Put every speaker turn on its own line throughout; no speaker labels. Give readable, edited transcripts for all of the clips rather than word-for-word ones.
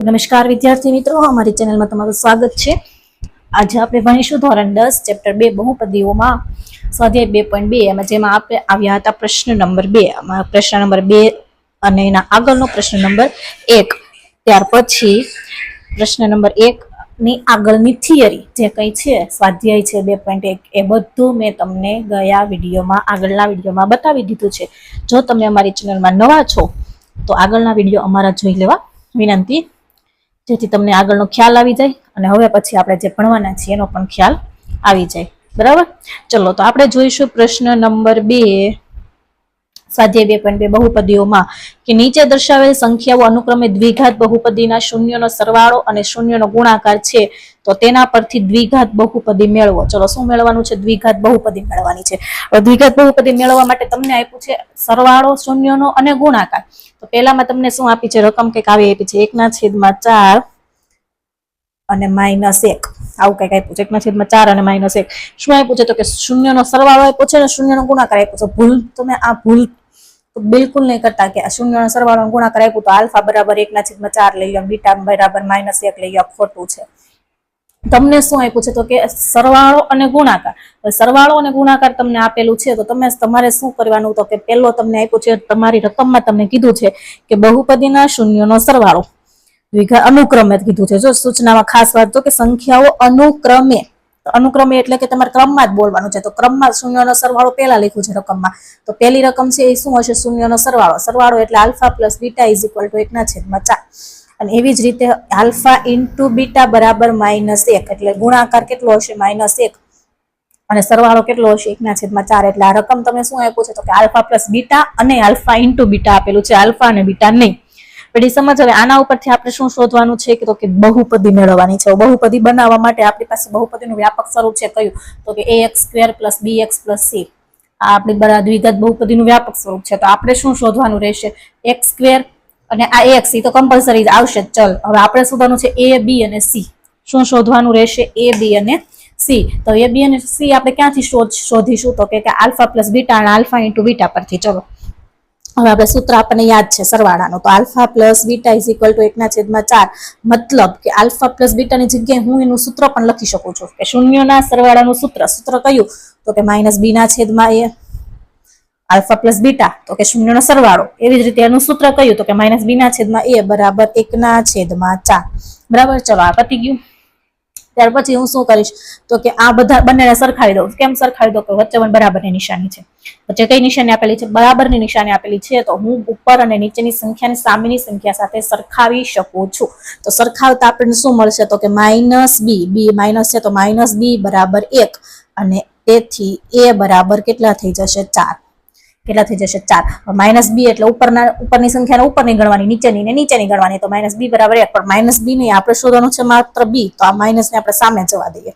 નમસ્કાર વિદ્યાર્થી મિત્રો, અમારી ચેનલમાં તમારું સ્વાગત છે। આજે આપણે ભણીશું ધોરણ 10 ચેપ્ટર 2 બહુપદીઓમાં સ્વાધ્યાય 2.2 એમાં જેમાં આપણે આવ્યા હતા પ્રશ્ન નંબર 2 આમાં પ્રશ્ન નંબર 2 અને એના આગળનો પ્રશ્ન નંબર 1 ત્યાર પછી પ્રશ્ન નંબર 1 ની આગળની થિયરી જે કઈ છે સ્વાધ્યાય છે 2.1 એ બધું મેં તમને ગયા વિડીયોમાં આગળના વિડીયોમાં બતાવી દીધું છે। જો તમે અમારી ચેનલમાં નવા છો તો આગળના વિડીયો અમારા જોઈ લેવા વિનંતી, જેથી તમને આગળનો ખ્યાલ આવી જાય અને હવે પછી આપણે જે ભણવાના છીએ એનો પણ ખ્યાલ આવી જાય। બરાબર, ચલો તો આપણે જોઈશું પ્રશ્ન નંબર 2 સ્વાધ્યાય 2.2 બહુપદીઓમાં કે નીચે દર્શાવેલ સંખ્યાઓ અનુક્રમે દ્વિઘાત બહુપદીના શૂન્યનો સરવાળો અને શૂન્યનો ગુણાકાર છે તો તેના પરથી દ્વિઘાત બહુપદી મેળવો। ચલો શું મેળવવાનું છે? દ્વિઘાત બહુપદી મેળવવાની છે। હવે દ્વિઘાત બહુપદી મેળવવા માટે તમને આપ્યું છે સરવાળો શૂન્યનો અને ગુણાકાર। તો પહેલામાં તમને શું આપી છે? રકમ કંઈક આવી આપી છે 1/4 અને -1 આવું કંઈક આપ્યું છે। 1/4 અને -1 શું આપ્યું છે? તો કે શૂન્યનો સરવાળો આપ્યો છે અને શૂન્યનો ગુણાકાર આપ્યો છે। ભૂલ તમે આ ભૂલ બિલકુલ નહીં કરતા કે આ શૂન્યનો સરવાળો અને ગુણાકાર આપ્યું તો આલ્ફા બરાબર 1/4 લઈ લો, બીટા બરાબર -1 લઈ લો, ખોટું છે। તમને શું આપ્યું છે? તો કે સરવાળો અને ગુણાકાર। સરવાળો અને ગુણાકાર તમને આપેલું છે તો તમારે શું કરવાનું? તો કે પહેલો તમને આપ્યું છે તમારી રકમમાં તમને કીધું છે કે બહુપદીના શૂન્યનો સરવાળો અનુક્રમે કીધું છે। જો સૂચનામાં ખાસ વાત તો કે સંખ્યાઓ અનુક્રમે એટલે કે તમારે ક્રમમાં જ બોલવાનું છે। તો ક્રમમાં શૂન્યનો સરવાળો પહેલા લખ્યું છે રકમમાં, તો પહેલી રકમ છે એ શું હશે? શૂન્યનો સરવાળો। સરવાળો એટલે alpha plus beta is equal to 1/4 અને એવી જ રીતે આલ્ફા ઇન્ટુ બીટા બરાબર -1 એટલે ગુણાકાર કેટલો હશે? -1 અને સરવાળો કેટલો હશે? 1/4 એટલે આ રકમ તમે શું આપ્યું છે? તો કે આલ્ફા પ્લસ બીટા અને આલ્ફા ઇન્ટુ બીટા આપેલું છે, આલ્ફા અને બીટા નહીં। પછી સમજ, હવે આના ઉપરથી આપણે શું શોધવાનું છે? તો કે બહુપદી મેળવવાની છે। બહુપદી બનાવવા માટે આપણી પાસે બહુપદીનું વ્યાપક સ્વરૂપ છે કયું? તો કે ax² + bx + c આ આપણી બરાબર દ્વિઘાત બહુપદીનું વ્યાપક સ્વરૂપ છે। તો આપણે શું શોધવાનું રહેશે? x² અને આ x એ તો કમ્પલસરી આવશે। ચલ હવે આપણે શોધવાનું છે a b અને c। શું શોધવાનું રહેશે? a b અને c। તો a b અને c આપણે ક્યાંથી શોધીશું? તો કે આલ્ફા પ્લસ બીટા અને આલ્ફા ઇન્ટુ બીટા પરથી। ચલો હવે આપણે સૂત્ર આપણને યાદ છે સરવાળાનું, તો alpha plus beta is equal to 1/4 મતલબ કે આલ્ફા પ્લસ બીટાની જગ્યાએ હું એનું સૂત્ર પણ લખી શકું છું કે શૂન્યના સરવાળાનું સૂત્ર કયું? તો કે -b/a આલ્ફા પ્લસ બીટા તો કે શૂન્યનો સરવાળો। એવી જ રીતે એનું સૂત્ર કયું? તો કે -b/a બરાબર 1/4। બરાબર, ચલો આ પતી ગયું। ત્યાર પછી હું શું કરીશ? તો કે આ બધા બંનેને સરખાવી દઉં। કેમ સરખાવી દઉં? કે વચ્ચે પણ બરાબરની નિશાની છે। વચ્ચે કઈ નિશાની આપેલી છે? બરાબરની નિશાની આપેલી છે, તો હું ઉપર અને નીચેની સંખ્યાને સામેની સંખ્યા સાથે સરખાવી શકું છું। તો સરખાવતા આપણને શું મળશે? તો કે -b માઇનસ છે તો -b બરાબર 1 અને તેથી a બરાબર કેટલા થઈ જશે? 4। કેટલા થઈ જશે? 4। -b એટલે ઉપરની સંખ્યાને ઉપરની ગણવાની, નીચેની ને નીચેની ગણવાની, તો -b બરાબર 1 પણ -b નહીં, આપણે શોધવાનું છે માત્ર b, તો આ માઇનસ ને આપણે સામે જવા દઈએ,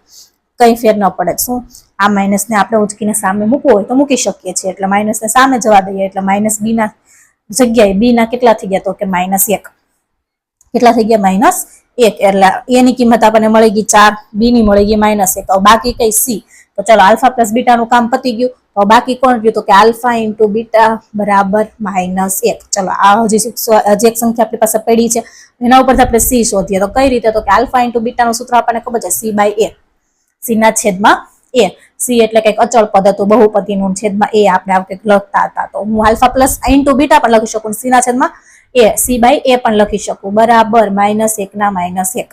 કઈ ફેર ન પડે। શું આ માઇનસ ને આપણે ઉચકીને સામે મૂકવું હોય તો મૂકી શકીએ છીએ, એટલે માઇનસ ને સામે જવા દઈએ, એટલે -b ના જગ્યાએ b ના કેટલા થઈ ગયા? તો કે -1 કેટલા થઈ ગયા? -1 એટલે a ની કિંમત આપણને મળી ગઈ 4, b ની મળી ગઈ -1, તો બાકી કઈ c। તો ચલો આલ્ફા પ્લસ બીટા નું કામ પતી ગયું, તો બાકી કોણ રહ્યું? તો કે આલ્ફા ઇન્ટુ બીટા બરાબર -1। ચલો આ હજી એક સંખ્યા આપણી પાસે પડી છે, એના ઉપરથી આપણે c શોધીએ તો કઈ રીતે? તો કે આલ્ફા ઇન્ટુ બીટા નું સૂત્ર આપણને ખબર છે c/a, c ના છેદમાં a। c એટલે કઈક અચળ પદ હતું બહુપદીનું, છેદમાં a આપણે આ કંઈક લખતા હતા, તો હું આલ્ફા પ્લસ ઇન્ટુ બીટા પણ લખી શકું, c ના છેદમાં a, c/a પણ લખી શકું, બરાબર -1 ના -1।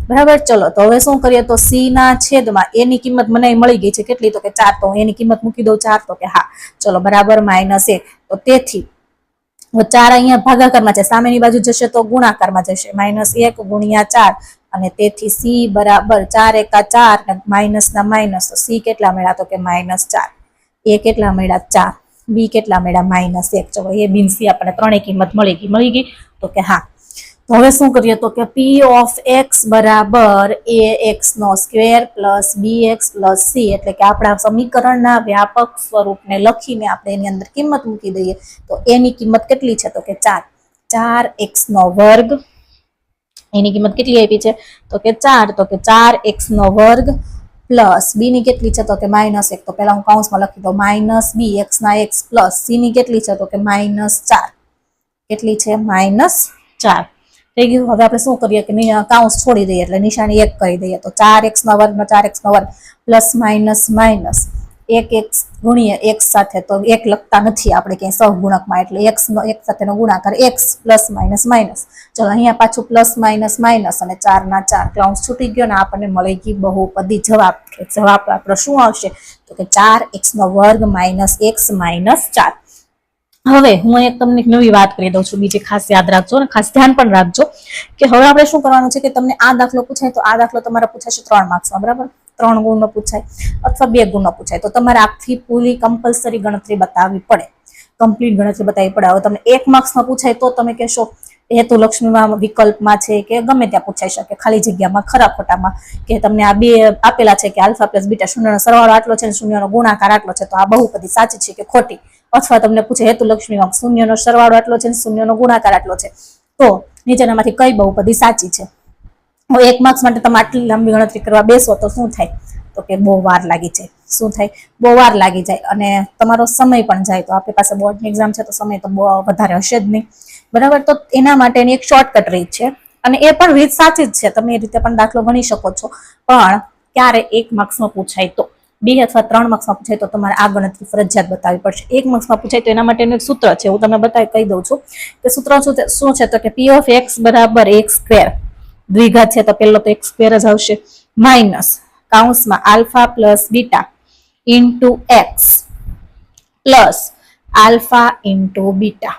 બરાબર, ચલો તો હવે શું કરીએ? તો c ના છેદમાં a ની કિંમત મને મળી ગઈ છે, કેટલી? તો કે 4, તો એની કિંમત મૂકી દઉં 4, તો કે હા, ચલો બરાબર -1। તો તેથી 4 અહીંયા ભાગાકારમાં છે, સામેની બાજુ જશે તો ગુણાકારમાં જશે, -1 × 4 અને તેથી c બરાબર 4 × 4 ને માઇનસ ના માઇનસ, તો c કેટલા મળ્યા? તો કે -4। a કેટલા મળ્યા? 4, b કેટલા મળ્યા? -1। ચલો a b c આપણને ત્રણેય કિંમત મળી ગઈ, તો કે હા। તો હવે શું કરીએ? તો કે p ઓફ x બરાબર ax² + bx + c એટલે કે આપણા સમીકરણના વ્યાપક સ્વરૂપને લખીને આપણે એની અંદર કિંમત મૂકી દઈએ, તો a ની કિંમત કેટલી છે? તો કે 4x², એની કિંમત કેટલી આપી છે? તો કે 4, તો કે 4x² પ્લસ b ની કેટલી છે? તો કે -1, તો પેલા હું કૌંસમાં લખી દઉં -b x પ્લસ c ની કેટલી છે? તો કે -4, કેટલી છે? -4। થઈ ગયું. હવે આપણે શું કરીએ કે કાઉન્સ છોડી દઈએ એટલે નિશાની 1 કરી દઈએ. તો 4x નો વર્ગ નો 4x નો વર્ગ પ્લસ માઇનસ માઇનસ 1x ગુણ્યા x સાથે, તો 1 લખતા નથી આપણે ક્યાંય સહગુણકમાં, એટલે x નો 1 સાથેનો ગુણાકાર x પ્લસ માઇનસ માઇનસ. ચલો અહીંયા પાછું પ્લસ માઇનસ માઇનસ અને 4 ના 4 કૌંસ છૂટી ગયો ને આપણને મળી ગઈ બહુપદી જવાબ. જવાબ આપણો શું આવશે તો કે 4x નો વર્ગ માઇનસ x માઇનસ 4. હવે હું એક તમને નવી વાત કરી દઉં છું, બીજી ખાસ યાદ રાખજો અને ખાસ ધ્યાન પણ રાખજો કે હવે આપણે શું કરવાનું છે કે તમને આ દાખલો પૂછાય તો આ દાખલો તમારા પૂછાશે 3 માર્ક્સમાં, બરાબર? 3 ગુણનો પૂછાય અથવા 2 ગુણનો પૂછાય તો તમારે આખી પૂરી કમ્પલસરી ગણતરી બતાવવી પડે, કમ્પ્લીટ ગણતરી બતાવવી પડે. હવે તમને 1 માર્ક્સમાં પૂછાય તો તમે કહેશો હેતુલક્ષ્મીમાં વિકલ્પમાં છે કે ગમે ત્યાં પૂછાઈ શકે, ખાલી જગ્યામાં ખરા ખોટામાં, કે તમને આ બે આપેલા છે કે આલ્ફા પ્લસ બીટા શૂન્યનો સરવાળો આટલો છે અને શૂન્યનો ગુણાકાર આટલો છે, તો આ બહુપદી સાચી છે કે ખોટી. અથવા તમને પૂછે હેતુલક્ષ્મીમાં શૂન્યનો સરવાળો આટલો છે અને શૂન્યનો ગુણાકાર આટલો છે, તો નીચેનામાંથી કઈ બહુપદી સાચી છે. હવે 1 માર્ક્સ માટે તમે આટલી લાંબી ગણતરી કરવા બેસો તો શું થાય તો કે બહુ વાર લાગી જાય. શું થાય? બહુ વાર લાગી જાય અને તમારો સમય પણ જાય. તો આપણી પાસે બોર્ડની એક્ઝામ છે તો સમય તો બહુ વધારે હશે જ નહીં, બરાબર? તો એના માટેની એક શોર્ટકટ રીત છે અને એ પણ રીત સાચી જ છે, તમે એ રીતે પણ દાખલો ગણી શકો છો. પણ ક્યારે 1 માર્ક્સમાં પૂછાય તો, 2 અથવા 3 માર્ક્સમાં પૂછાય તો તમારે આ ગણતરી ફરજિયાત બતાવવી પડશે. 1 માર્ક્સમાં પૂછાય તો એના માટેનું એક સૂત્ર છે, હું તમને બતાવી કહી દઉં છું કે સૂત્ર શું છે તો કે p of x બરાબર x સ્ક્વેર, દ્વિઘાત છે તો પહેલો તો x સ્ક્વેર જ આવશે, માઇનસ કાઉન્સમાં alpha plus beta into x plus alpha into beta.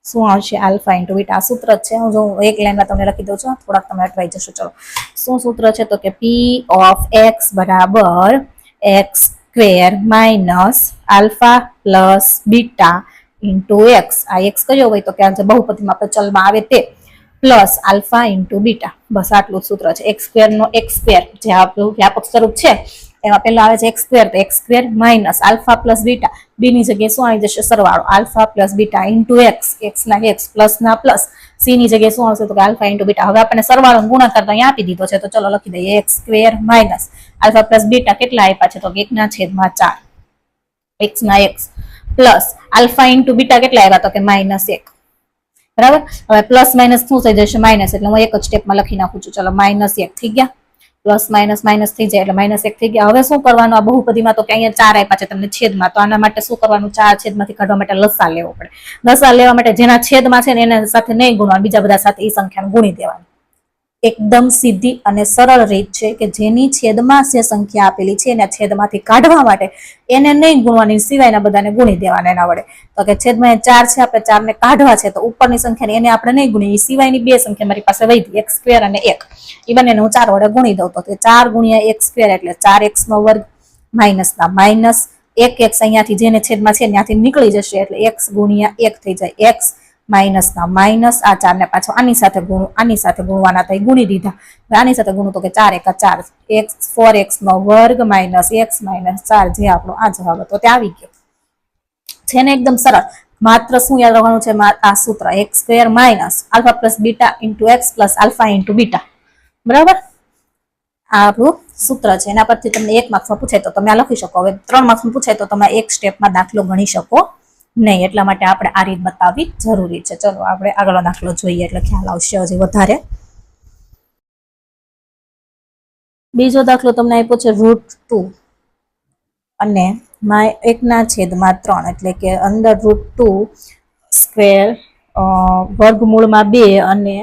શું આવશે? Alpha into beta. આ સૂત્ર છે, હું જો એક લાઈનમાં તમને લખી દઉં છું, થોડાક તમે અટવાઈ જશો. ચલો, શું સૂત્ર છે તો કે p of x બરાબર x square minus alpha plus beta into x. આ x કયો હોય તો કે બહુપદીમાં આપણે ચલમાં આવે તે, પ્લસ આલ્ફા ઇન્ટુ બીટા. બસ આટલું જ સૂત્ર છે. x સ્ક્વેર નો x સ્ક્વેર જે આપણું વ્યાપક સ્વરૂપ છે એમાં પહેલા આવે છે x સ્ક્વેર, તો x square minus alpha plus beta, b ની જગ્યાએ શું આવી જશે? સરવાળો alpha plus beta into x, x ના x પ્લસ ના પ્લસ, સી ની જગ્યાએ શું આવશે તો કે આલ્ફા ઇન્ટુ બીટા. હવે આપણને સરવાળો ગુણાકાર તો અહીંયા આપી દીધો છે તો ચલો લખી દઈએ x square minus alpha plus beta કેટલા આપ્યા છે તો કે 1/4 x ના x plus alpha into beta કેટલા આવ્યા તો કે -1, બરાબર? હવે પ્લસ માઇનસ શું થઈ જશે? માઇનસ, એટલે હું એક જ સ્ટેપમાં લખી નાખું છું. ચલો -1 થઈ ગયા, પ્લસ માઇનસ માઇનસ થઈ જાય એટલે -1 થઈ ગયા. હવે શું કરવાનું? આ બહુપદીમાં તો કે અહીંયા 4 આપ્યા છે તમને છેદમાં, તો આના માટે શું કરવાનું? 4 છેદમાંથી કાઢવા માટે લસા લેવો પડે. લસા લેવા માટે જેના છેદમાં છે ને એના સાથે નહીં ગુણવાનું, બીજા બધા સાથે એ સંખ્યાને ગુણી દેવાની. એકદમ સીધી અને સરળ રીત છે કે જેની છેદમાં જે સંખ્યા આપેલી છે એના છેદમાંથી કાઢવા માટે એને નહીં ગુણવાની, સિવાયના બધાને ગુણી દેવાના એના વડે. તો કે છેદમાં 4 છે, આપણે 4 ને કાઢવા છે તો ઉપરની સંખ્યાને એને આપણે નહીં ગુણીએ, સિવાયની બે સંખ્યા મારી પાસે વધી, x સ્ક્વેર અને 1, એ બંનેને હું 4 વડે ગુણી દઉં તો 4 ગુણ્યા x સ્ક્વેર એટલે 4x નો વર્ગ માઇનસ ના માઇનસ 1x અહીંયાથી જેને છેદમાં છે ત્યાંથી નીકળી જશે એટલે x ગુણ્યા 1 થઈ જાય, x માઇનસ ના માઇનસ, આ 4 ને પાછો આની સાથે ગુણવાના થઈ, ગુણી દીધા. આની સાથે ગુણું તો કે 4 × 4 x 4x નો વર્ગ માઇનસ x માઇનસ 4, જે આપણો આ જવાબ હતો તે આવી ગયો છે ને. એકદમ સરળ. માત્ર શું યાદ રાખવાનું છે? આ સૂત્ર x square minus alpha plus beta into x plus alpha into beta, બરાબર? આ આપણું સૂત્ર છે, એના પરથી તમને 1 માર્ક્સમાં પૂછાય તો તમે આ લખી શકો. હવે 3 માર્ક્સમાં પૂછાય તો તમે એક સ્ટેપમાં દાખલો ગણી શકો નહીં, એટલા માટે આપણે આ રીત બતાવવી જરૂરી છે. ચલો આપણે આગળનો દાખલો જોઈએ એટલે ખ્યાલ આવશે હજી વધારે. બીજો દાખલો તમને આપ્યો છે √2 અને 1/3 એટલે કે અંદર √2 સ્ક્વેર વર્ગમૂળમાં 2 અને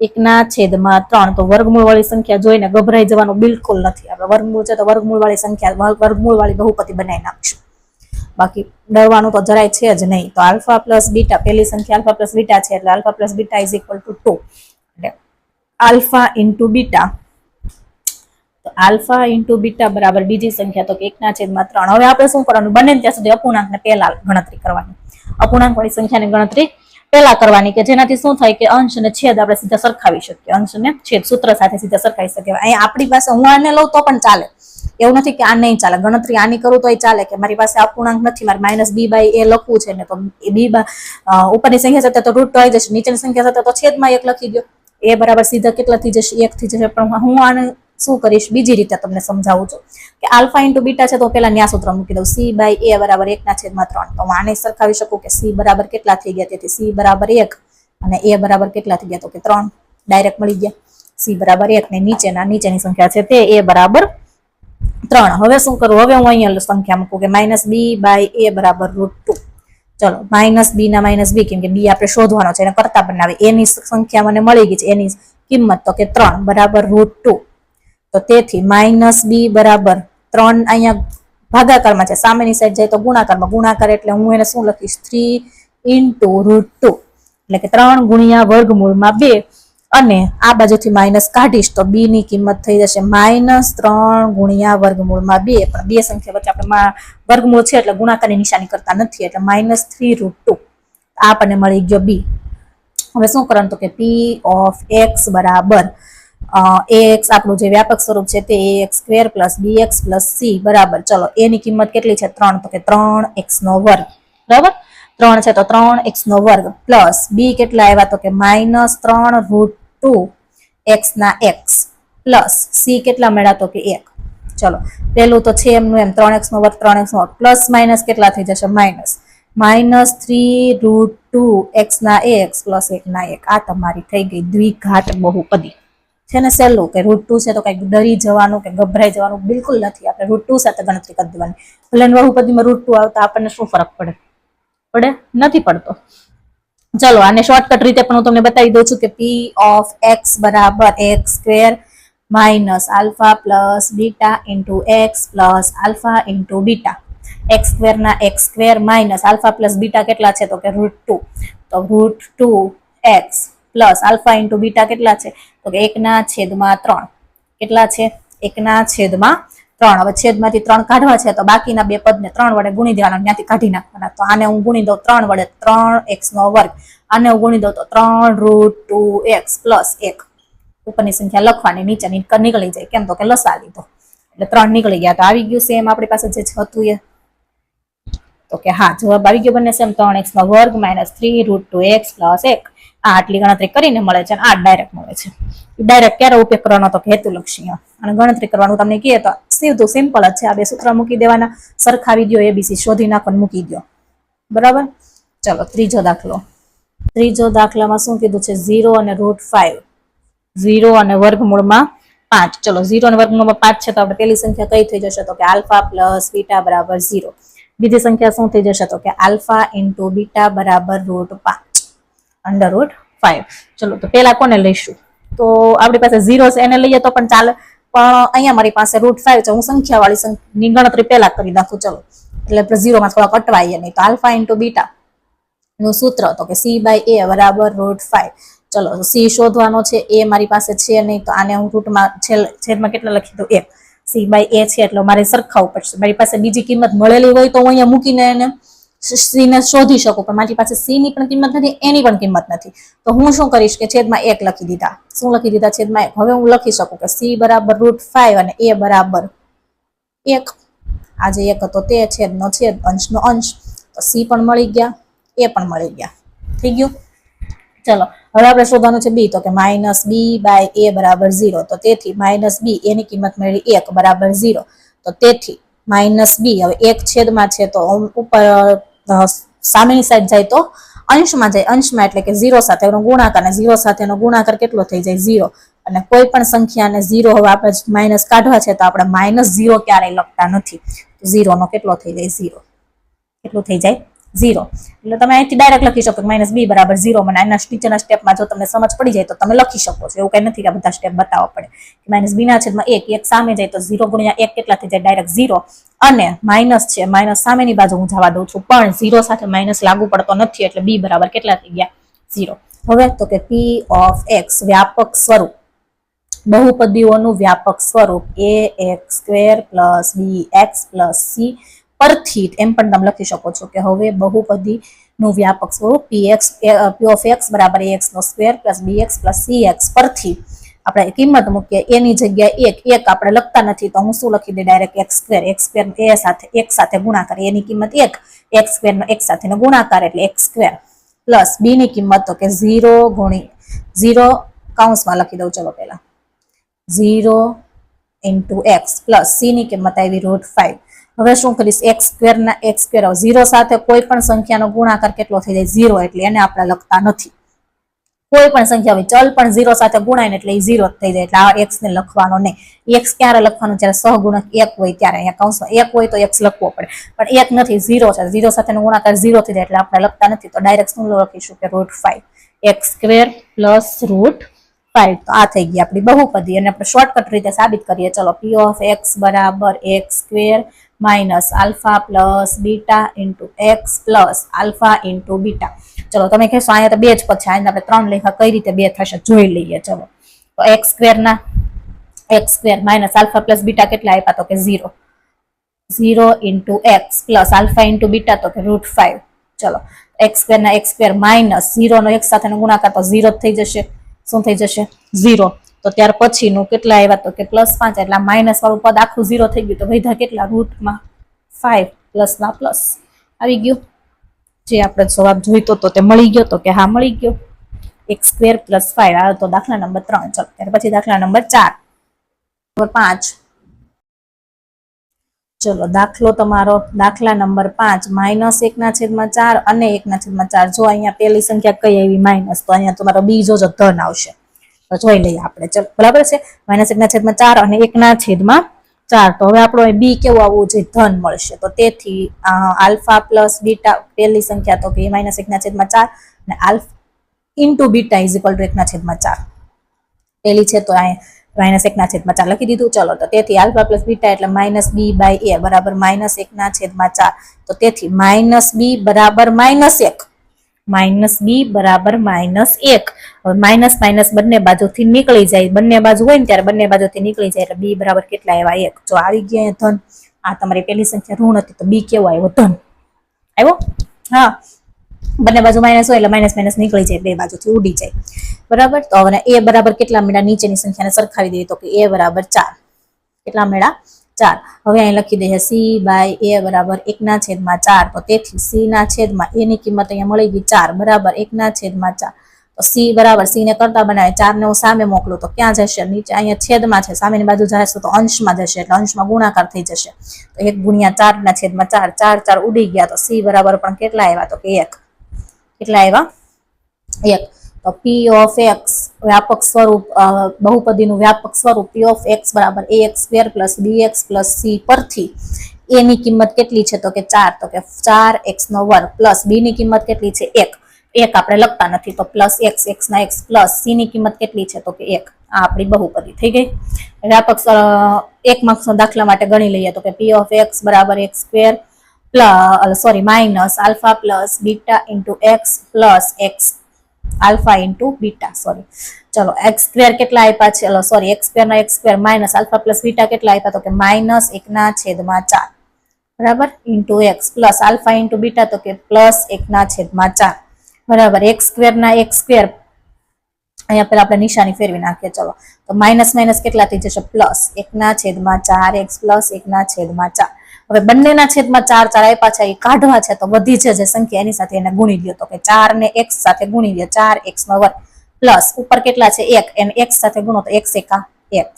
1/3. તો વર્ગમૂળ વાળી સંખ્યા જોઈને ગભરાઈ જવાનું બિલકુલ નથી. આપણે વર્ગમૂળ છે તો વર્ગમૂળ વાળી સંખ્યા, વર્ગમૂળ વાળી બહુપદી બનાવી નાખશું, બાકી ડરવાનું તો જરાય છે જ નહીં. તો આલ્ફા પ્લસ બીટા, પહેલી સંખ્યા આલ્ફા પ્લસ બીટા છે એટલે alpha plus beta is equal to 2, એટલે આલ્ફા ઇન્ટુ બીટા, તો આલ્ફા ઇન્ટુ બીટા બરાબર બીજી સંખ્યા તો કે 1/3. હવે આપણે શું કરવાનું? બને ત્યાં સુધી અપૂર્ણાંકને પહેલા ગણતરી કરવાની, અપૂર્ણાંક વાળી સંખ્યાની ગણતરી પહેલા કરવાની, કે જેનાથી શું થાય કે અંશ અને છેદ આપણે સીધા સરખાવી શકીએ, અંશ અને છેદ સૂત્ર સાથે સીધા સરખાવી શકીએ. અહીંયા આપણી પાસે હું આને લઉં તો પણ ચાલે, એવું નથી કે આ નહીં ચાલે. ગણતરી આની કરું તો એ ચાલે કે મારી પાસે અપૂર્ણાંક નથી, મારે -b/a લખવું છે ને તો b ઉપરની સંખ્યા સાથે તો √2 આવી જશે, નીચેની સંખ્યા સાથે તો છેદમાં 1 લખી દો, એ બરાબર સીધા કેટલા થઈ જશે? 1 થઈ જશે. પણ હું આને શું કરીશ? બીજી રીતે તમને સમજાવું છું કે આલ્ફા ઇન્ટુ બીટા છે તો પેલા ન્યા સૂત્ર મૂકી દઉં, c/a બરાબર 1/3. તો હું આને સરખાવી શકું કે c બરાબર કેટલા થઈ ગયા, તેથી c બરાબર 1 અને a બરાબર કેટલા થઈ ગયા તો કે 3. ડાયરેક્ટ મળી ગયા. સી બરાબર 1 ને નીચેની સંખ્યા છે તે a બરાબર 3. હવે શું કરું? હવે હું અહીંયા સંખ્યા મૂકું કે -b/a બરાબર √2. ચલો -b ના -b, કેમ કે b આપણે શોધવાનો છે એને કરતા બનાવે. a ની સંખ્યા મને મળી ગઈ છે, એની કિંમત તો કે 3 બરાબર √2. તો તેથી -b બરાબર 3 અહીંયા ભાગાકારમાં છે, સામેની સાઈડ જાય તો ગુણાકારમાં. ગુણાકાર એટલે હું એને શું લખીશ? 3 × √2 એટલે કે 3 ગુણ્યા વર્ગમૂળમાં 2. અને આ બાજુથી માઇનસ કાઢીશ તો b ની કિંમત થઈ જશે -3 ગુણ્યા વર્ગમૂળમાં 2. પણ બે સંખ્યા વચ્ચે આપણે વર્ગમૂળ છે એટલે ગુણાકારની નિશાની કરતા નથી, એટલે -3 √2. આ આપણને મળી ગયો b. હવે શું કરવાનું? તો કે p ઓફ x બરાબર ax આપણું જે વ્યાપક સ્વરૂપ છે તે ax² + bx + c બરાબર, ચલો a ની કિંમત કેટલી છે? 3, તો કે 3x². બરાબર, 3 છે તો 3x² પ્લસ b કેટલા આવ્યા? તો કે -3 √2 x ના x પ્લસ c કેટલા મળ્યા? તો કે 1. ચલો પેલું તો છે એમનું એમ 3x² 3x² પ્લસ માઇનસ કેટલા થઈ જશે? -3 √2 x ના x પ્લસ 1 ના 1. આ તમારી થઈ ગઈ દ્વિઘાત બહુપદી. છે ને સહેલું કે √2 છે તો કઈ ડરી જવાનું કે ગભરાઈ જવાનું બિલકુલ નથી. આપણે √2 સાથે ગણતરી કરી દેવાની. ભલે બહુપદીમાં √2 આવતા આપણને શું ફરક પડે? નથી પડતો. ચલો આને શોર્ટકટ રીતે પણ હું તમને બતાવી દઉં છું કે p ઓફ x બરાબર x² minus alpha plus beta into x plus alpha into beta. x² ના x² minus alpha plus beta કેટલા છે? તો કે √2. તો √2x plus alpha into beta કેટલા છે? તો કે 1/3. કેટલા છે? 1/3. હવે છેદમાંથી 3 કાઢવા છે તો બાકીના બે પદને 3 વડે ગુણી દેવાના, ત્યાંથી કાઢી નાખવાના. તો આને હું ગુણી દઉં 3 વડે, 3x². આને હું ગુણી દઉં તો 3 √2x પ્લસ 1. ઉપરની સંખ્યા લખવાની, નીચેની નીકળી જાય. કેમ? તો કે લસા લીધો એટલે 3 નીકળી ગયા. તો આવી ગયું સેમ આપણી પાસે જે હતું એ. તો કે હા, જવાબ આવી ગયો બંને સેમ. 3x² - 3 √2x plus 1. આ આટલી ગણતરી કરીને મળે છે અને આ ડાયરેક્ટ મળે છે. ડાયરેક્ટ ક્યારે ઉપયોગ કરવાનો? તો હેતુલક્ષી. અને ગણતરી કરવાનું તમને કહે તો સીધું સિમ્પલ જ છે. આ બે સૂત્ર મૂકી દેવાના, સરખાવી દો, ABC શોધી નાખો, મૂકી દો. બરાબર. ચલો ત્રીજો દાખલો. ત્રીજો દાખલામાં શું કીધું છે? 0 અને √5. 0 અને વર્ગમૂળમાં 5. ચલો 0 અને વર્ગમૂળમાં 5 છે તો આપણે પેલી સંખ્યા કઈ થઈ જશે? તો કે આલ્ફા પ્લસ બીટા બરાબર 0. બીજી સંખ્યા શું થઈ જશે? તો કે આલ્ફા ઇન્ટુ બીટા બરાબર √5 √5. ચલો તો પેલા કોને લઈશું? તો આપણી પાસે 0 છે એને લઈએ તો પણ ચાલે, પણ અહીંયા મારી પાસે √5 છે. હું સંખ્યાવાળી ની ગણતરી પેલા કરી નાખું. ચલો એટલે આપણે 0 માં થોડા કટવાઈએ નહીં. તો આલ્ફા ઇન્ટુ બીટા નું સૂત્ર તો કે c/a બરાબર √5. ચલો c શોધવાનો છે, a મારી પાસે છે નહીં, તો આને હું રૂટમાં છેદમાં કેટલા લખી દઉં? 1. c/a છે એટલે મારે સરખાવવું પડશે. મારી પાસે બીજી કિંમત મળેલી હોય તો હું અહીંયા મૂકીને એને c ને શોધી શકું, પણ મારી પાસે c ની પણ કિંમત નથી, એની પણ કિંમત નથી. તો હું શું કરીશ કે છેદમાં 1 લખી દીધા. શું લખી દીધા? છેદમાં 1. હવે હું લખી શકું કે c બરાબર √5 અને a બરાબર 1. આ જે 1 હતો તે છેદનો છેદ, અંશનો અંશ. તો c પણ મળી ગયા, a પણ મળી ગયા. થઈ ગયું. ચલો હવે આપણે શોધવાનું છે b. તો કે -b/a બરાબર 0. તો તેથી -b, a ની કિંમત મળી 1 બરાબર 0. તો તેથી -b હવે 1 છેદમાં છે તો ઉપર સામેની સાઈડ જાય તો અંશમાં જાય. અંશમાં એટલે કે 0 સાથેનો ગુણાકાર, અને 0 સાથેનો ગુણાકાર કેટલો થઈ જાય? 0. અને કોઈ પણ સંખ્યાને 0 હવે આપણે માઇનસ કાઢવા છે તો આપણે -0 ક્યારેય લખતા નથી. 0 નો કેટલો થઈ જાય? 0. કેટલું થઈ જાય? 0. એટલે તમે અહીંથી ડાયરેક્ટ લખી શકો -b બરાબર 0. મને આના નીચેના સ્ટેપમાં જો તમને સમજ પડી જાય તો તમે લખી શકો છો. એવું કઈ નથી કે આ બધા સ્ટેપ બતાવવા પડે. -b ના છેદમાં 1, 1 સામે જાય તો 0 ગુણ્યા 1 કેટલા થઈ જાય? ડાયરેક્ટ 0. અને માઇનસ છે, માઇનસ સામેની બાજુ હું જવા દઉં છું, પણ 0 સાથે માઇનસ લાગુ પડતો નથી, એટલે b બરાબર કેટલા થઈ ગયા? 0. હવે તો કે p ઓફ x વ્યાપક સ્વરૂપ, બહુપદીઓનું વ્યાપક સ્વરૂપ ax² + bx + c પરથી એમ પણ તમે લખી શકો છો કે હવે બહુપદીનું વ્યાપક સ્વરૂપ p ઓફ x બરાબર ax² + bx + cx પરથી આપણે કિંમત મૂકીએ. એની જગ્યાએ 1 આપણે લખતા નથી તો હું શું લખી દે? ડાયરેક્ટ x² a સાથે 1 સાથે ગુણાકાર. એની કિંમત 1, x² નો 1 સાથેનો ગુણાકાર એટલે x² પ્લસ b ની કિંમત તો કે 0 ગુણી 0 કૌંસમાં લખી દઉં. ચલો પહેલા 0 × x પ્લસ c ની કિંમત આવી √5. હવે શું કરીશ? x² ના x². 0 સાથે કોઈ પણ સંખ્યાનો ગુણાકાર કેટલો થઈ જાય? 0. એટલે એને આપણે લખતા નથી. કોઈ પણ સંખ્યા હોય, ચલ પણ 0 સાથે ગુણાય ને એટલે એ 0 જ થઈ જાય, એટલે આ x ને લખવાનો નહીં. x ક્યારે લખવાનું? જ્યારે સહગુણક 1 હોય ત્યારે. અહીંયા કૌંસમાં 1 હોય તો x લખવો પડે, પણ 1 નથી, 0 છે. 0 સાથેનો ગુણાકાર 0 થઈ જાય એટલે આપણે લખતા નથી, તો ડાયરેક્ટ શું લખીશું કે √5 x² + √5. તો આ થઈ ગઈ આપણી બહુપદી, અને આપણે શોર્ટકટ રીતે સાબિત કરીએ. ચલો, p of x બરાબર x² - alpha plus beta into x plus alpha into beta. ચલો, તમે કહેશો અહીંયા તો બે જ પદ છે, અહીંયા આપણે 3 લખ્યા, કઈ રીતે બે થશે જોઈ લઈએ. ચલો, તો x² - આલ્ફા પ્લસ બીટા કેટલા આપ્યા? તો કે 0. 0 into x plus alpha into beta તો કે √5. ચલો, x² ના x² માઇનસ 0 નો x સાથેનો ગુણાકાર તો 0 જ થઈ જશે. શું થઈ જશે? 0. તો ત્યાર પછીનું કેટલા આવ્યા? તો કે +5. એટલે માઇનસ વાળું પદ આખું 0 થઈ ગયું, તો વધ્યા કેટલા? √5 પ્લસ ના પ્લસ આવી ગયું. જે આપણે જવાબ જોઈતો તો તે મળી ગયો, તો કે હા મળી ગયો, x² + 5. આ તો દાખલા નંબર 3. ચલો, ત્યાર પછી દાખલા નંબર 4, નંબર 5. ચલો, દાખલો તમારો દાખલા નંબર 5, -1/4 અને 1/4. જો અહીંયા પેલી સંખ્યા કઈ આવી? માઇનસ, તો અહીંયા તમારો બી જોજો ધન આવશે. તો જોઈ લઈએ આપણે. ચલો, બરાબર છે, -1/4 અને 1/4. તો હવે આપણો બી કેવું આવવું જોઈએ? ધન મળશે. તો તેથી આલ્ફા પ્લસ બીટા, પેલી સંખ્યા તો કે -1/4 અને આલ્ફા ઇન્ટુ બીટા = 1/4. પેલી છે તો -1/4 લખી દીધું. ચલો, તો તેથી આલ્ફા પ્લસ બીટા એટલે -b/a બરાબર -1/4. તો તેથી -b બરાબર -1. -b બરાબર -1. હવે માઇનસ માઇનસ બંને બાજુથી નીકળી જાય, બંને બાજુ હોય ને ત્યારે બંને બાજુથી નીકળી જાય, એટલે b બરાબર કેટલા આવ્યા? 1. જો આવી ગયા અહીંયા ધન. આ તમારી પેલી સંખ્યા ઋણ હતી, તો b કેવો આવ્યો? ધન આવ્યો. હા, બંને બાજુ માઇનસ હોય એટલે માઇનસ માઇનસ નીકળી જાય, બે બાજુથી ઉડી જાય. બરાબર. તો હવે a બરાબર કેટલા મળ્યા? નીચેની સંખ્યાને સરખાવી દઈએ તો કે a બરાબર 4. કેટલા મળ્યા? 4. હવે અહીં લખી દઈએ c/a બરાબર 1/4. તો તેથી c ના છેદમાં a ની કિંમત અહીંયા મળી ગઈ 4 બરાબર 1/4. તો c બરાબર, c ને કરતા બનાવે, 4 ને હું સામે મોકલું તો ક્યાં જશે? નીચે. અહીંયા છેદમાં છે, સામેની બાજુ જશે તો અંશમાં જશે, એટલે અંશમાં ગુણાકાર થઈ જશે. તો 1/4/4, 4 ઉડી ગયા. તો c બરાબર પણ કેટલા આવ્યા? તો કે 1. કેટલા આવ્યા? 1. તો p of x વ્યાપક સ્વરૂપ, બહુપદીનું વ્યાપક સ્વરૂપ p of x બરાબર ax² + bx + c પરથી a ની કિંમત કેટલી છે? તો કે 4. તો કે 4x² પ્લસ b ની કિંમત કેટલી છે? 1. 1 આપણે લખતા નથી, તો +x, x ના x પ્લસ c ની કિંમત કેટલી છે? તો કે 1. આ આપણી બહુપદી થઈ ગઈ. વ્યાપક 1 માર્ક્સનો દાખલા માટે ગણી લઈએ તો કે p of x બરાબર x² alpha plus beta into x plus x alpha into beta. ચલો, x² કેટલા આપ્યા છે? x² ના x² minus alpha plus beta કેટલા આપ્યા? તો કે -1/4 બરાબર into x plus alpha into beta તો કે +1/4 બરાબર. x² ના x², અહીંયા પેલા આપણે નિશાની ફેરવી નાખીએ. ચલો, તો માઇનસ માઇનસ કેટલા થઈ જશે? +1/4 x પ્લસ 1/4. હવે બંનેના છેદમાં 4 આપ્યા છે, એ કાઢવા છે, તો વધી છે જે સંખ્યા એની સાથે એને ગુણી દો. તો કે 4 ને x સાથે ગુણી દો, 4x² પ્લસ ઉપર કેટલા છે? 1, એને x સાથે ગુણો તો x એકા x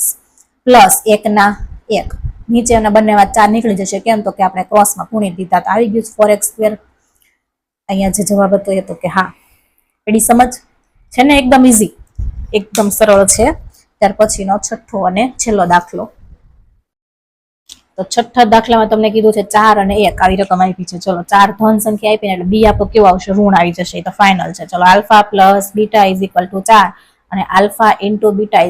પ્લસ 1/1. નીચે એના બંનેમાં 4 નીકળી જશે. કેમ? તો કે આપણે ક્રોસમાં ગુણી દીધા. તો આવી ગયું 4x². અહીંયા જે જવાબ હતો એ તો કે હા. પેલી સમજ છે ને? એકદમ ઈઝી, એકદમ સરળ છે. ત્યાર પછીનો છઠ્ઠો અને છેલ્લો દાખલો. તો છઠ્ઠા દાખલામાં તમને કીધું છે 4 અને 1 આવી રકમ આપી છે. ચલો, 4 ધન સંખ્યા આપીને એટલે બી આપણો કેવો આવશે? ઋણ આવી જશે. એ તો ફાઇનલ છે. ચલો, આલ્ફા પ્લસ બીટા = 4 અને આલ્ફા ઇન્ટુ બીટા =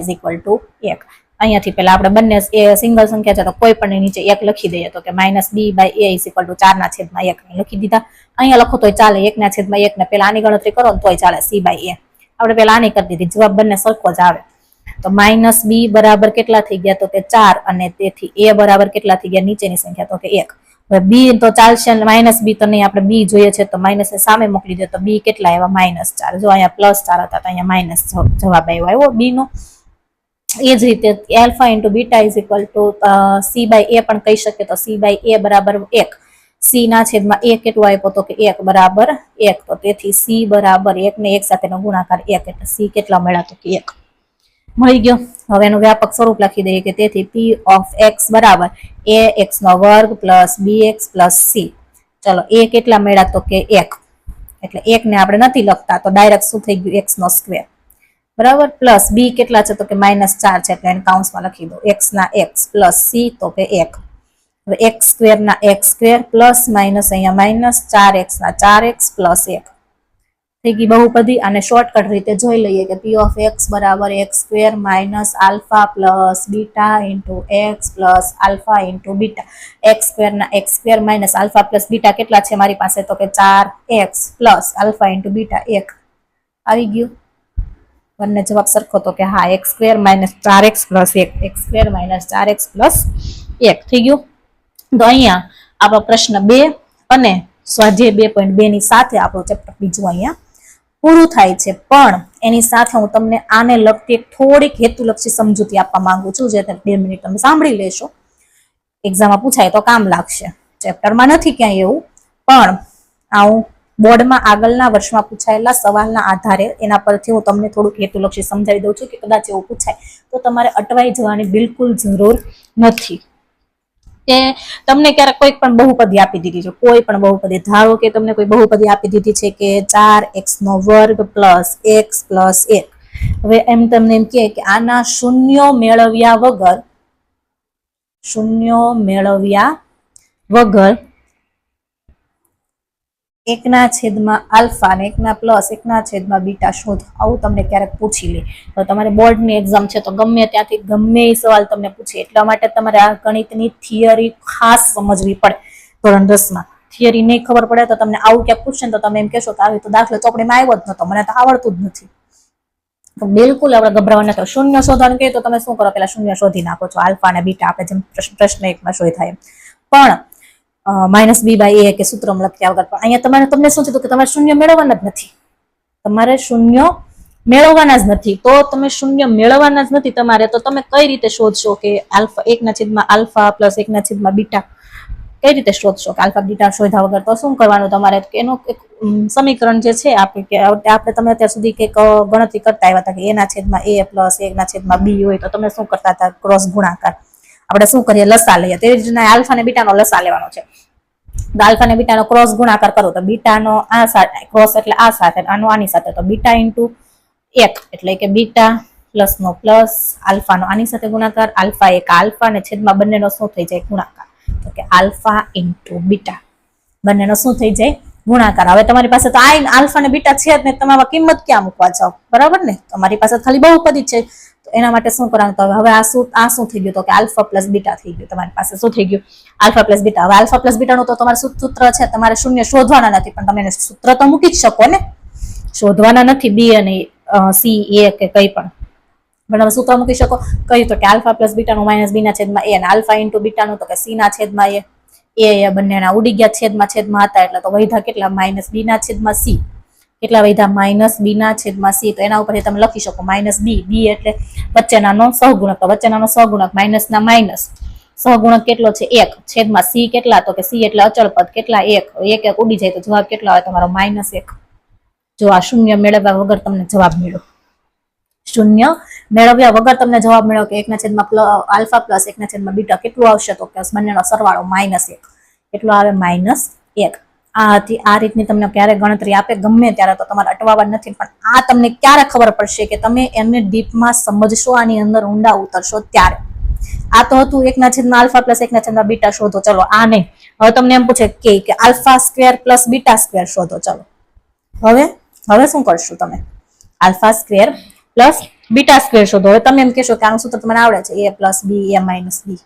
1. અહીંયાથી પેલા આપણે બંને સિંગલ સંખ્યા છે તો કોઈ પણ નીચે 1 લખી દઈએ. તો કે -b/a = 4/1 લખી દીધા. અહીંયા લખો તોય ચાલે, 1/1 ને પેલા આની ગણતરી કરો ને તોય ચાલે. c/a આપણે પેલા આની કરી દીધી, જવાબ બંને સરખો જ આવે. તો -b બરાબર કેટલા થઈ ગયા? તો કે 4 અને તેથી a બરાબર કેટલા થઈ ગયા? નીચેની સંખ્યા તો કે 1. હવે b તો ચાલશે, -b તો નહીં, આપણે b જોઈએ છે તો માઇનસ સામે મોકલી દે. તો b કેટલા આવ્યા? -4. જો અહીંયા +4 હતા તો અહીંયા માઇનસ જવાબ આવ્યો b નો. એ જ રીતે આલ્ફા ઇન્ટુ બીટા = c/a પણ કહી શકીએ. તો c/a બરાબર 1. c ના છેદમાં a કેટલો આપ્યો? તો કે 1 બરાબર 1. તો તેથી c બરાબર 1 ને 1 સાથેનો ગુણાકાર 1, એટલે c કેટલા મળ્યા? તો કે 1 મળી ગયો. હવે એનું વ્યાપક સ્વરૂપ લખી દઈએ કે તેથી p of x બરાબર ax² + bx + c. ચલો, a કેટલા મળ્યા? તો કે 1. એટલે 1 ને આપણે નથી લખતા, તો ડાયરેક્ટ શું થઈ ગયું? x². બરાબર, પ્લસ બી કેટલા છે તો કે -4 છે એટલે એને કાઉન્સમાં લખી દો, x ના x પ્લસ સી તો કે 1. હવે x સ્ક્વેર ના x સ્ક્વેર પ્લસ માઇનસ અહીંયા માઇનસ 4x ના 4x પ્લસ 1 થઈ ગઈ બહુપદી. અને શોર્ટકટ રીતે જોઈ લઈએ કે p ઓફ x બરાબર x square minus alpha plus beta into x plus alpha into beta. x square ના x square minus alpha plus beta કેટલા છે મારી પાસે તો કે 4x plus alpha into beta 1 આવી ગયું. બંને જવાબ સરખો તો કે હા x square minus 4x plus 1 x square minus 4x plus 1 થઈ ગયું. તો અહીંયા આપણો પ્રશ્ન 2 અને સ્વાધ્યાય 2.2 ની સાથે આપણું ચેપ્ટર બીજું અહીંયા પૂરું થાય છે. પણ એની સાથે હું તમને આને લગતી એક થોડીક હેતુલક્ષી સમજૂતી આપવા માંગુ છું, જે 2 મિનિટ તમે સાંભળી લેશો. એક્ઝામમાં પૂછાય તો કામ લાગશે. ચેપ્ટરમાં નથી ક્યાંય એવું, પણ આવું બોર્ડમાં આગળના વર્ષમાં પૂછાયેલા સવાલના આધારે એના પરથી હું તમને થોડુંક હેતુલક્ષી સમજાવી દઉં છું કે કદાચ એવું પૂછાય તો તમારે અટવાઈ જવાની બિલકુલ જરૂર નથી. કે તમને ક્યારેક કોઈ પણ બહુપદી આપી દીધી છે, કોઈ પણ બહુપદી, ધારો કે તમને કોઈ બહુપદી આપી દીધી છે કે 4x² પ્લસ x પ્લસ 1. હવે એમ તમને એમ કે આના શૂન્યો મેળવ્યા વગર 1/α અને 1/β શોધો, આવું તમને ક્યારેક પૂછી લે. તો તમારે બોર્ડની એક્ઝામ છે તો ગમે ત્યાંથી ગમે એ સવાલ તમને પૂછે, એટલા માટે તમારે આ ગણિતની થિયરી ખાસ સમજવી પડે. ધોરણ 10માં થિયરી નહીં ખબર પડે તો તમને આવું ક્યાંક પૂછશે તો તમે એમ કહેશો કે આવી તો દાખલો ચોપડીમાં આવ્યો જ નતો, મને તો આવડતું જ નથી. તો બિલકુલ આપણે ગભરાવા નથી. શૂન્ય શોધવાનું કહે તો તમે શું કરો, પેલા શૂન્ય શોધી નાખો છો, આલ્ફા અને બીટા આપણે જેમ પ્રશ્ન 1માં શોધી થાય. પણ -b/a કે સૂત્રમાં લખ્યા વગર. પણ અહીંયા તમને શું થયું કે તમારે શૂન્ય મેળવવાના જ નથી, તમારે શૂન્ય મેળવવાના જ નથી. તો તમે શૂન્ય મેળવવાના જ નથી તમારે, તો તમે કઈ રીતે શોધશો કે આલ્ફા 1/α પ્લસ 1/β કઈ રીતે શોધશો કે આલ્ફા બીટા શોધ્યા વગર? તો શું કરવાનું તમારે, એનું એક સમીકરણ જે છે આપણે તમે અત્યાર સુધી કંઈક ગણતરી કરતા આવ્યા હતા કે a/a પ્લસ 1/b હોય તો તમે શું કરતા હતા, ક્રોસ ગુણાકાર. આપણે શું કરીએ, લસા લઈએ. તેવી જ રીતના આલ્ફા અને બીટાનો લસા લેવાનો છે. આલ્ફા અને બીટાનો ક્રોસ ગુણાકાર કરો તો બીટાનો આ સાથે ક્રોસ એટલે આ સાથે, આનો આની સાથે, તો બીટા ઇન્ટુ 1 એટલે કે બીટા પ્લસ નો પ્લસ, આલ્ફાનો આની સાથે ગુણાકાર, આલ્ફા એક આલ્ફા અને છેદમાં બંનેનો શું થઈ જાય, ગુણાકાર. તો કે આલ્ફા ઇન્ટુ બીટા બંનેનો શું થઈ જાય, ગુણાકાર. હવે તમારી પાસે તો આલ્ફા અને બીટા છે જ ને, તમારે કિંમત ક્યાં મૂકવા જાવ, બરાબર ને? તમારી પાસે ખાલી બહુપદી છે તો એના માટે શું કરવાનું, તો હવે આ શું થઈ ગયું, તો કે આલ્ફા પ્લસ બીટા થઈ ગયું. તમારી પાસે શું થઈ ગયું, આલ્ફા પ્લસ બીટા. હવે આલ્ફા પ્લસ બીટાનું તો તમારું સૂત્ર છે, તમારે શૂન્ય શોધવાના નથી, પણ તમે સૂત્ર તો મૂકી જ શકો ને, શોધવાના નથી બી અને સી એ કે કંઈ પણ. તમે સૂત્ર મૂકી શકો. કયું તો કે આલ્ફા પ્લસ બીટાનું -b/a અને આલ્ફા ઇન્ટુ બીટાનું તો કે c/a. એ બંનેના ઉડી ગયા છેદમાં હતા એટલે તો વૈધા કેટલા, -b/c. કેટલા વૈધા, -b/c. તો એના ઉપરથી તમે લખી શકો -b. b એટલે વચ્ચેનાનો સહગુણક, તો વચ્ચેનાનો સહગુણક માઇનસના માઇનસ, સહગુણક કેટલો છે 1 છેદમાં c કેટલા, તો કે c એટલે અચળ પદ કેટલા, 1 1 ઉડી જાય તો જવાબ કેટલા આવે તમારો, -1. જો આ શૂન્ય મેળવ્યા વગર તમને જવાબ મળ્યો, શૂન્ય મેળવ્યા વગર તમને જવાબ મળ્યો કે 1/α પ્લસ 1/β કેટલું આવશે, તો કે બંનેનો સરવાળો -1. કેટલો આવે, -1. આ રીતની તમને ક્યારે ગણતરી આપે ગમે ત્યારે તો તમારે અટવાવા નથી. પણ આ તમને ક્યારે ખબર પડશે કે તમે એમને ડીપમાં સમજશો, આની અંદર ઊંડા ઉતરશો ત્યારે. આ તો હતું 1/α પ્લસ 1/β શોધો, ચલો આ નહીં. હવે તમને એમ પૂછે કે alpha square plus beta square શોધો, ચલો હવે શું કરશું તમે, alpha square plus beta square શોધો. હવે તમે એમ કહેશો કે આનું સૂત્ર તમને આવડે છે, a plus b a minus b,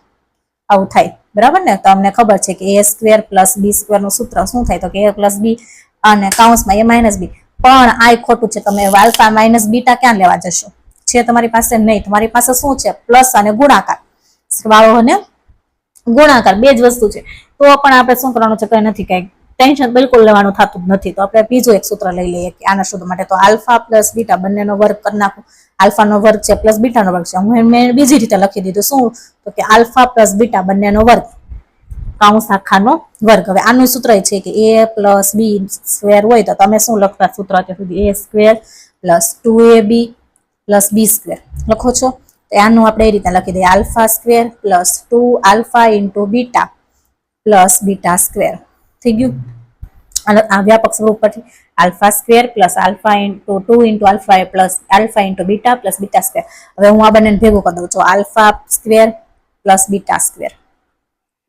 આવું થાય, બરાબર ને? તમને ખબર છે કે a square plus b square નું સૂત્ર શું થાય, તો કે a પ્લસ બી અને કાઉન્સમાં a માઇનસ બી. પણ આ ખોટું છે, તમે આલ્ફા માઇનસ બીટા ક્યાં લેવા જશો, છે તમારી પાસે નહીં. તમારી પાસે શું છે, પ્લસ અને ગુણાકાર, સરવાળો અને ગુણાકાર બે જ વસ્તુ છે. તો પણ આપણે શું કરવાનું છે, કઈ નથી, કઈ ટેન્શન બિલકુલ લેવાનું થતું જ નથી. તો આપણે બીજું એક સૂત્ર લઈ લઈએ કે આના શોધવા માટે, તો આલ્ફા પ્લસ બીટા બંનેનો વર્ગ કરી નાખો. આલ્ફાનો વર્ગ છે પ્લસ બીટાનો વર્ગ છે, મેં બીજી રીતે લખી દીધું, શું, તો કે આલ્ફા પ્લસ બીટા બંનેનો વર્ગ, કાઉન્સ આખાનો વર્ગ. હવે આનું સૂત્ર છે કે a પ્લસ બી સ્ક્વેર હોય તો તમે શું લખતા સૂત્ર અત્યાર સુધી, a square plus 2ab plus b square લખો છો. તો આનું આપણે એ રીતે લખી દઈએ, alpha square plus 2α into beta plus beta square થઈ ગયું. આ વ્યાપક સ્વરૂપ પરથી alpha square plus alpha into 2 into alpha plus alpha into beta plus beta square. હવે હું આ બંનેને ભેગું કરી દઉં છું, alpha square plus beta square,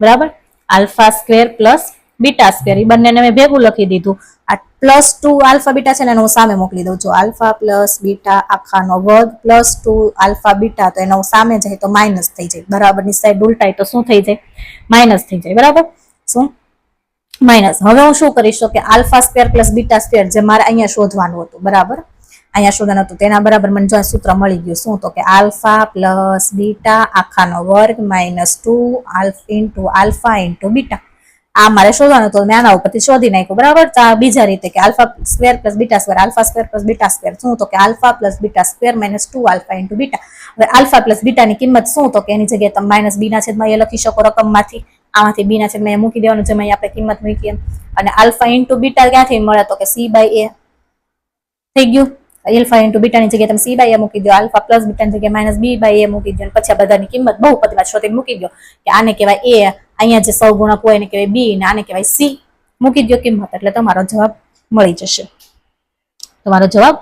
બરાબર. Alpha square plus beta square એ બંનેને મેં ભેગું લખી દીધું. આ +2 આલ્ફા બીટા છે ને એને હું સામે મોકલી દઉં છું, આલ્ફા પ્લસ બીટા આખાનો વર્ગ +2 આલ્ફા બીટા, તો એનો સામે જાય તો માઇનસ થઈ જાય, બરાબરની સાઈડ ઉલટાય તો શું થઈ જાય, માઇનસ થઈ જાય, બરાબર. શું માઇનસ. હવે હું શું કરીશ કે alpha square plus beta square જે મારે અહીંયા શોધવાનું હતું, બરાબર, અહીંયા શોધવાનું હતું તેના બરાબર મને જો સૂત્ર મળી ગયું. શું તો કે આલ્ફા પ્લસ બીટા આખાનો વર્ગ -2 ઇન્ટુ આલ્ફા ઇન્ટુ બીટા. આ મારે શોધવાનું હતું, મેં આના ઉપરથી શોધી નાખ્યું, બરાબર. બીજા રીતે કે alpha square plus beta square, alpha square plus beta square શું તો કે alpha plus beta square -2 alpha into beta. હવે આલ્ફા પ્લસ બીટાની કિંમત શું તો કે એની જગ્યાએ તમે માઇનસ બી ના છેદમાં એ લખી શકો રકમમાંથી, આમાંથી બી ના છેદમાં એ મૂકી દેવાનું જેમાં આપણે કિંમત મૂકી એમ. અને આલ્ફા ઇન્ટુ બીટા ક્યાંથી મળે તો કે c/a થઈ ગયું. આલ્ફા ઇન્ટુ બીટાની જગ્યાએ તમે c/a મૂકી દો, આલ્ફા પ્લસ બીટાની જગ્યાએ -b/a મૂકી દો, પછી આ બધાની કિંમત બહુપદીમાં શોધીને મૂકી દો કે આને કહેવાય a, અહીંયા જે સહગુણક હોય એને કહેવાય b અને આને કહેવાય c. મૂકી દો કિંમત એટલે તમારો જવાબ મળી જશે, તમારો જવાબ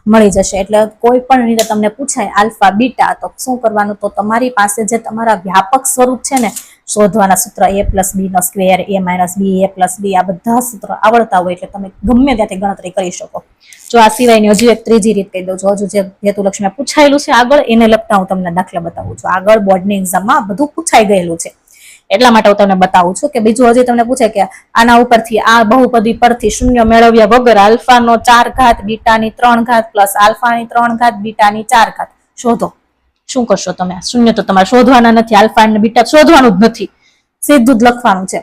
મળી જશે. એટલે કોઈ પણ રીતે તમને પૂછાય આલ્ફા બીટા તો શું કરવાનું, તો તમારી પાસે જે તમારા વ્યાપક સ્વરૂપ છે ને શોધવાના સૂત્ર a + b નો square, a - b, a + b, આ બધા સૂત્ર આવડતા હોય એટલે તમે ગમે ત્યાંથી ગણતરી કરી શકો. જો આ સિવાયની હજુ એક ત્રીજી રીત કહી દઉં છું, હજુ જે હેતુલક્ષ્મીમાં પૂછાયેલું છે આગળ એને લગતા હું તમને દાખલા બતાવું છું. આગળ બોર્ડની એક્ઝામમાં બધું પૂછાઈ ગયેલું છે એટલા માટે હું તમને બતાવું છું કે બીજું હજી તમને પૂછે કે આના ઉપરથી આ બહુપદી પરથી શૂન્ય મેળવ્યા વગર આલ્ફાનો 4 ઘાત બીટાની 3 ઘાત પ્લસ આલ્ફાની 3 ઘાત બીટાની 4 ઘાત શોધો. શું કરશો તમે? શૂન્ય તો તમારે શોધવાના નથી, આલ્ફા અને બીટા શોધવાનું જ નથી, સીધું જ લખવાનું છે.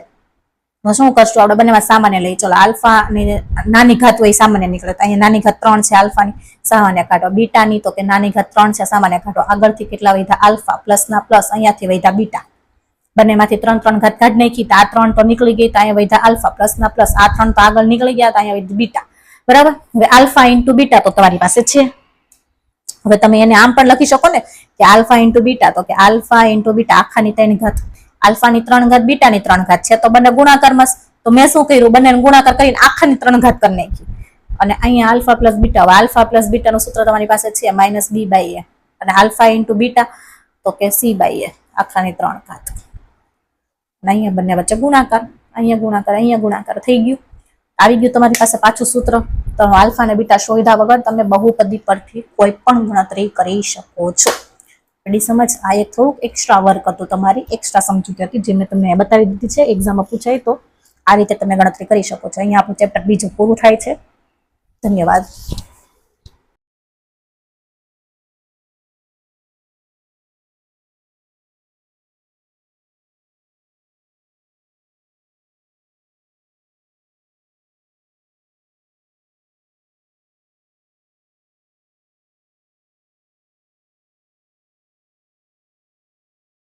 શું કરશું આપણે બંનેમાં સામાન્ય લઈ, ચલો આલ્ફા ની નાની ઘાત હોય સામાન્ય નીકળે, તો અહીંયા નાની ઘાત 3 છે, આલ્ફાની સામાન્ય કાઢો, બીટાની તો કે નાની ઘાત 3 છે સામાન્ય કાઢો. આગળથી કેટલા વધ્યા આલ્ફા, પ્લસના પ્લસ, અહીંયાથી વધ્યા બીટા, બંનેમાંથી 3 ઘાત કાઢી નાખી તો આ 3 તો નીકળી ગઈ, તો અહીંયા વધ્યા આલ્ફા, પ્લસના પ્લસ, આ 3 તો આગળ નીકળી ગયા તો અહીંયા વધ્યા બીટા, બરાબર. હવે આલ્ફા ઇન્ટુ બીટા તો તમારી પાસે છે. હવે તમે એને આમ પણ લખી શકો ને કે આલ્ફા ઇન્ટુ બીટા, તો કે આલ્ફા ઇન્ટુ બીટા આખાની 3 ઘાત, આલ્ફાની 3 ઘાત બીટાની 3 ઘાત છે, તો બંને ગુણાકારમાં, તો મેં શું કર્યું બંનેને ગુણાકાર કરીને આખાની 3 ઘાત કરી નાખી. અને અહીંયા આલ્ફા પ્લસ બીટા, હવે આલ્ફા પ્લસ બીટાનું સૂત્ર તમારી પાસે છે -b/a, અને આલ્ફા ઇન્ટુ બીટા તો કે c/a આખાની 3 ઘાત. અને અહીંયા બંને વચ્ચે ગુણાકાર, અહીંયા ગુણાકાર, અહીંયા ગુણાકાર થઈ ગયું, આવી ગયું તમારી પાસે પાછું સૂત્ર. તો આલ્ફા અને બીટા શોધ્યા વગર તમે બહુપદી પરથી કોઈ પણ ગણતરી કરી શકો છો. સમજ? આ એક થોડુંક એક્સ્ટ્રા વર્ક હતું, તમારી એક્સ્ટ્રા સમજૂતી હતી જે મેં તમને બતાવી દીધી છે. એક્ઝામમાં પૂછાય તો આ રીતે તમે ગણતરી કરી શકો છો. અહીંયા આપણું ચેપ્ટર બીજું પૂરું થાય છે. ધન્યવાદ.